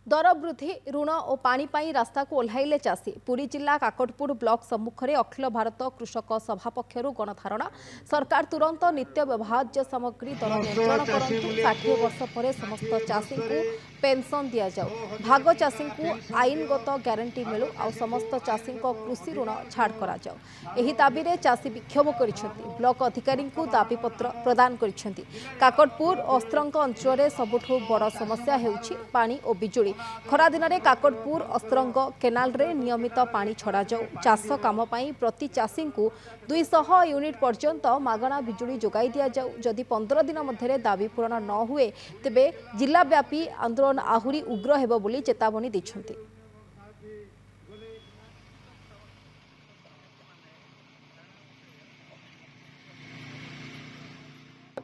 दर वृद्धि ऋण और पानी पाई रास्ता को ओह्लाइले चाषी। पुरी जिला काकटपुर ब्लॉक सम्मुखें अखिल भारत कृषक सभा पक्षर गणधारणा। सरकार तुरंत नित्य व्यवहार्य सामग्री दर नियंत्रण करंतु। 60 वर्ष पर समस्त चाषी को पेंशन दि जाऊ। भाग चाषी को आईनगत ग्यारंटी मिलू आ समस्त चाषी कृषि ऋण छाड़ करा जाऊ। एही दाबी रे चाषी विक्षोभ करिसेंती। ब्लॉक अधिकारी को दाबीपत्र प्रदान करिसेंती। काकटपुर अस्त्रंग अंचल सबुठु बड़ समस्या हेउछि पानी और बिजुली। खरा दिन में काकटपुर अस्त्रंग केनाल रे नियमित पानी छड़ा जाऊ। चाष काम पाई प्रति चाषी को 200 यूनिट पर्यंत मागणा बिजुली जोगाई दिया जाऊ। जदि 15 दिन मध्य दाबी पूरण न हुए तेबे जिलाव्यापी आंदोलन आहुरी उग्र हेबो बोली चेतावनी दैछन्ति।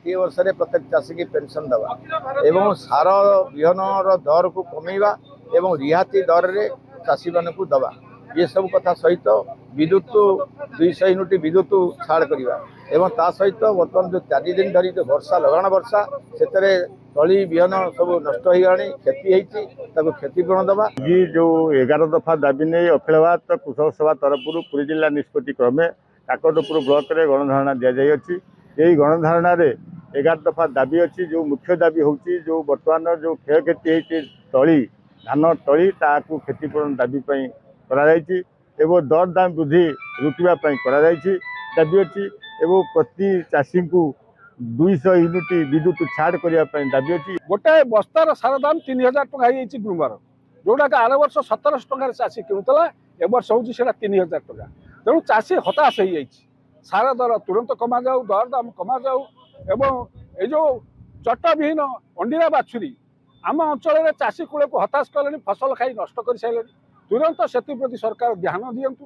वर्ष प्रत्येक चाषी की पेंशन दवा एवं सार विहन दर को कमेवा एवं रिहाती दर रे चाषी मान को दवा ये सब कथा सहित विद्युत 200 यूनिट विद्युत छाड़ करवा एवं ता सहित बर्तमान जो 4 दिन धरी जो वर्षा लगाण वर्षा से तली विहन सब नष्ट हो गलानी क्षति होती क्षतिपूरण दवा। ये जो 11 दफा दाबी नहीं अखिल भारत कृषक सभा तरफ पुरी जिला निष्पत्ति क्रमे काकटपुर ब्लॉक रे गणधारणा दि जाइए। यही गणधारणा रे 11 दफा दाबी अच्छी। जो मुख्य दाबी होची जो वर्तमान जो क्षय क्षति होती तली धान तली ताकू क्षतिपूरण दाबी एवं दर दाम वृद्धि रोकवाई दाबी अच्छी एवं प्रति चाषी को 200 यूनिट विद्युत छाड़ करने दाबी अच्छी। गोटे बस्तार सार दाम 3000 टका ग्रुमर जोटा कि आर वर्ष 1700 टकर चाषी किणुला ए वर्ष हूँ 3000 टका। तेणु चाषी हताश हो जाए। सार दर तुरंत कमा जाऊ दर दाम कमा जाऊ एवं ये जो चटविहीन अंडीरा बाछुरी आम अंचल चाषी कूल को हताश कले फसल खाई नष्ट कर सारे तुरंत से सरकार ध्यान दिंतु।